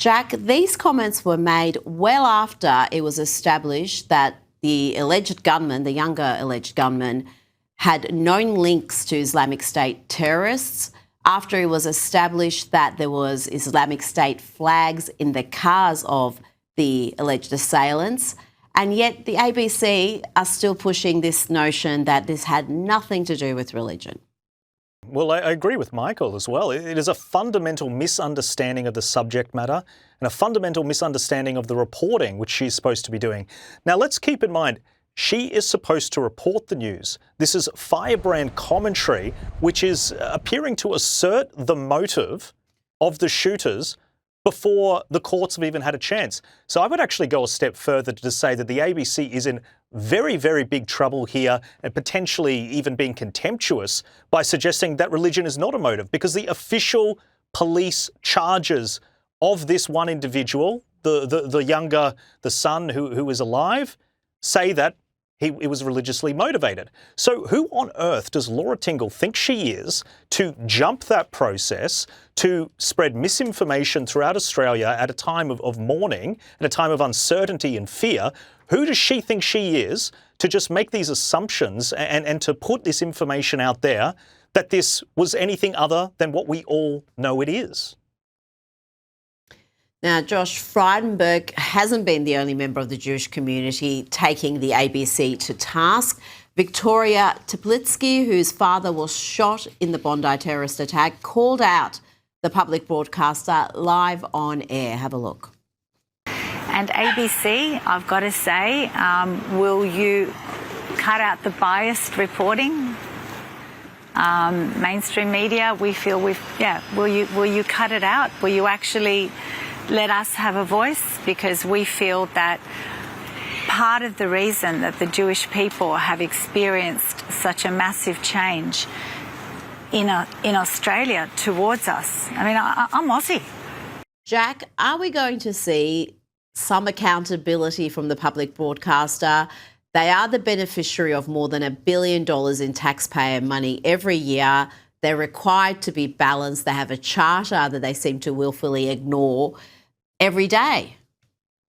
Jack, these comments were made well after it was established that the alleged gunman, the younger alleged gunman, had known links to Islamic State terrorists, after it was established that there was Islamic State flags in the cars of the alleged assailants. And yet the ABC are still pushing this notion that this had nothing to do with religion. Well, I agree with Michael as well. It is a fundamental misunderstanding of the subject matter and a fundamental misunderstanding of the reporting which she's supposed to be doing. Now, let's keep in mind, she is supposed to report the news. This is firebrand commentary, which is appearing to assert the motive of the shooters before the courts have even had a chance. So I would actually go a step further to say that the ABC is in very, very big trouble here and potentially even being contemptuous by suggesting that religion is not a motive, because the official police charges of this one individual, the son who is alive, say that he was religiously motivated. So who on earth does Laura Tingle think she is to jump that process, to spread misinformation throughout Australia at a time of mourning, at a time of uncertainty and fear? Who does she think she is to just make these assumptions and to put this information out there that this was anything other than what we all know it is? Now, Josh, Frydenberg hasn't been the only member of the Jewish community taking the ABC to task. Victoria Teplitsky, whose father was shot in the Bondi terrorist attack, called out the public broadcaster live on air. Have a look. And ABC, I've got to say, will you cut out the biased reporting? Mainstream media, we feel will you cut it out? Will you actually let us have a voice? Because we feel that part of the reason that the Jewish people have experienced such a massive change in Australia towards us. I mean, I'm Aussie. Jack, are we going to see some accountability from the public broadcaster? They are the beneficiary of more than $1 billion in taxpayer money every year. They're required to be balanced. They have a charter that they seem to willfully ignore every day.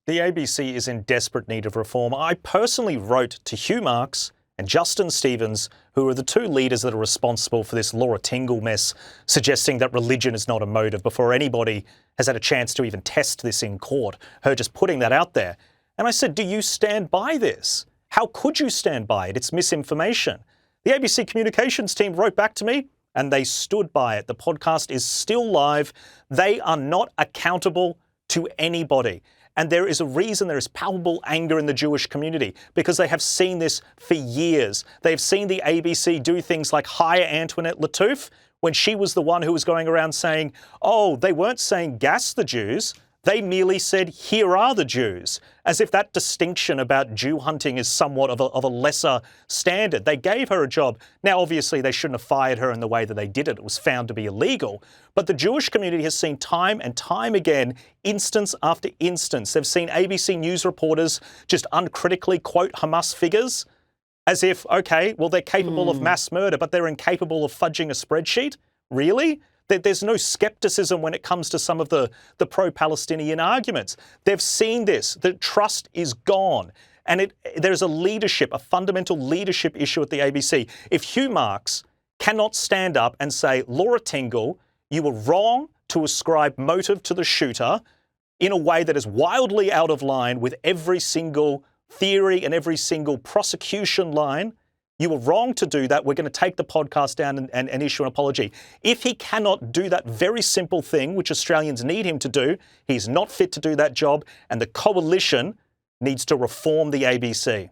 The ABC is in desperate need of reform. I personally wrote to Hugh and Justin Stevens, who are the two leaders that are responsible for this Laura Tingle mess, suggesting that religion is not a motive before anybody has had a chance to even test this in court, her just putting that out there. And I said, do you stand by this? How could you stand by it? It's misinformation. The ABC communications team wrote back to me and they stood by it. The podcast is still live. They are not accountable to anybody. And there is a reason there is palpable anger in the Jewish community, because they have seen this for years. They've seen the ABC do things like hire Antoinette Lattouf when she was the one who was going around saying, oh, they weren't saying gas the Jews. They merely said, here are the Jews, as if that distinction about Jew hunting is somewhat of a lesser standard. They gave her a job. Now, obviously, they shouldn't have fired her in the way that they did it. It was found to be illegal. But the Jewish community has seen time and time again, instance after instance. They've seen ABC News reporters just uncritically quote Hamas figures as if, okay, well, they're capable of mass murder, but they're incapable of fudging a spreadsheet. Really? There's no skepticism when it comes to some of the pro-Palestinian arguments. They've seen this. The trust is gone. And there's a fundamental leadership issue at the ABC. If Hugh Marks cannot stand up and say, Laura Tingle, you were wrong to ascribe motive to the shooter in a way that is wildly out of line with every single theory and every single prosecution line, you were wrong to do that. We're going to take the podcast down and issue an apology. If he cannot do that very simple thing, which Australians need him to do, he's not fit to do that job, and the coalition needs to reform the ABC.